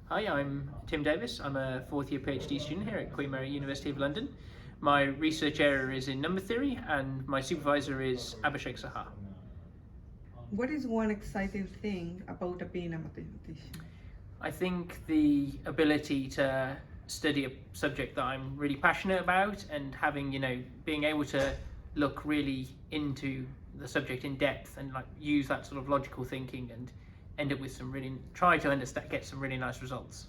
Hi, I'm Tim Davis. I'm a fourth year PhD student here at Queen Mary University of London. My research area is in number theory and my supervisor is Abhishek Sahar. What is one exciting thing about being a mathematician? I think the ability to study a subject that I'm really passionate about and having, being able to look really into the subject in depth and use that sort of logical thinking and end up with try to understand, get some really nice results.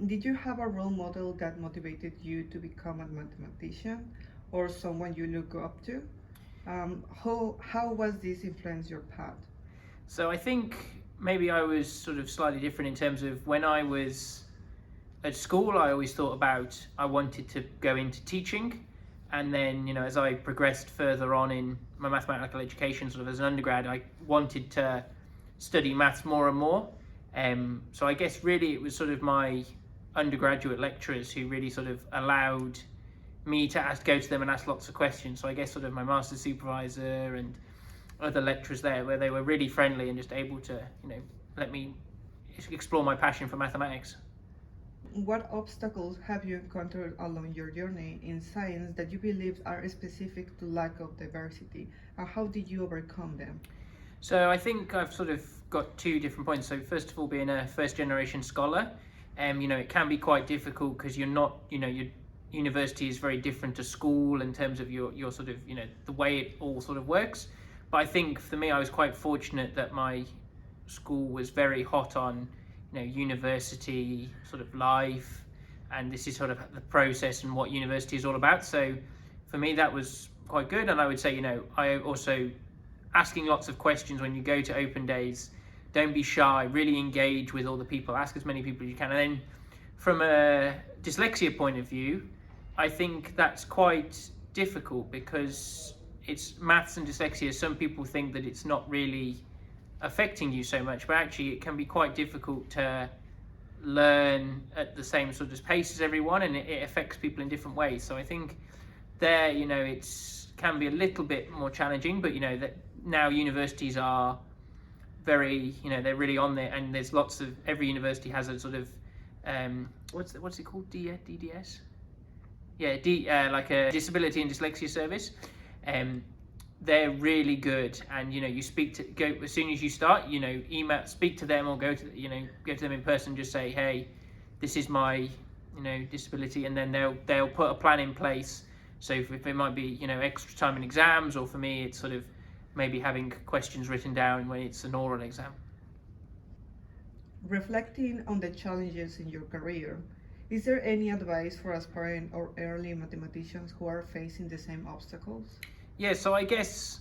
Did you have a role model that motivated you to become a mathematician or someone you look up to? How was this influence your path? So I think maybe I was sort of slightly different in terms of when I was at school, I always thought about I wanted to go into teaching. And then, as I progressed further on in my mathematical education, sort of as an undergrad, I wanted to study maths more and more. So I guess really it was sort of my undergraduate lecturers who really sort of allowed me to go to them and ask lots of questions. So I guess sort of my master's supervisor and other lecturers there, where they were really friendly and just able to, let me explore my passion for mathematics. What obstacles have you encountered along your journey in science that you believe are specific to lack of diversity, and how did you overcome them? So I think I've sort of got two different points. So first of all, being a first generation scholar, it can be quite difficult because you're not, your university is very different to school in terms of your sort of, the way it all sort of works. But I think for me, I was quite fortunate that my school was very hot on, university sort of life, and this is sort of the process and what university is all about. So for me, that was quite good. And I would say, I also asking lots of questions when you go to open days. Don't be shy, really engage with all the people, ask as many people as you can. And then from a dyslexia point of view, I think that's quite difficult because it's maths and dyslexia. Some people think that it's not really affecting you so much, but actually it can be quite difficult to learn at the same sort of pace as everyone, and it affects people in different ways. So I think there, it's can be a little bit more challenging, but that now universities are very, they're really on there, and there's lots of, every university has a sort of what's it called, DDS, like a disability and dyslexia service. They're really good, and you go as soon as you start, email, speak to them, or go to them in person, just say, hey, this is my disability, and then they'll put a plan in place. So if it might be extra time in exams, or for me it's sort of maybe having questions written down when it's an oral exam. Reflecting on the challenges in your career, is there any advice for aspiring or early mathematicians who are facing the same obstacles? Yeah, so I guess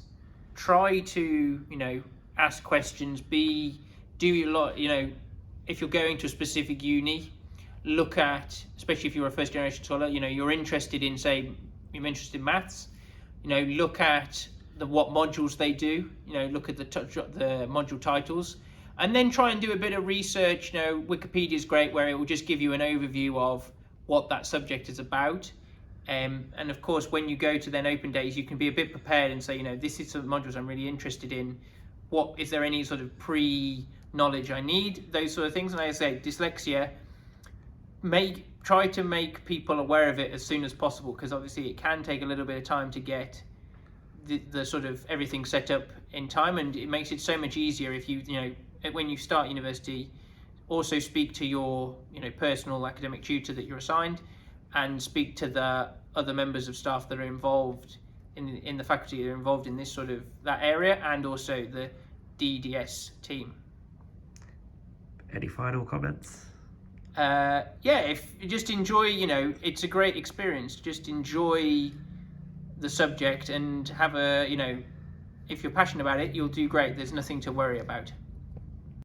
try to, ask questions, do a lot, if you're going to a specific uni, look at, especially if you're a first generation scholar, you're interested in, say, you're interested in maths, look at what modules they do, look at the module titles, and then try and do a bit of research. Wikipedia is great, where it will just give you an overview of what that subject is about. And of course, when you go to then open days, you can be a bit prepared and say, this is some modules I'm really interested in. What is there any sort of pre-knowledge I need? Those sort of things. And like I say, dyslexia, try to make people aware of it as soon as possible, because obviously it can take a little bit of time to get the sort of everything set up in time, and it makes it so much easier if you when you start university, also speak to your personal academic tutor that you're assigned, and speak to the other members of staff that are involved in the faculty that are involved in this sort of that area, and also the DDS team. Any final comments? If you just enjoy, it's a great experience. Just enjoy the subject and have if you're passionate about it, you'll do great. There's nothing to worry about.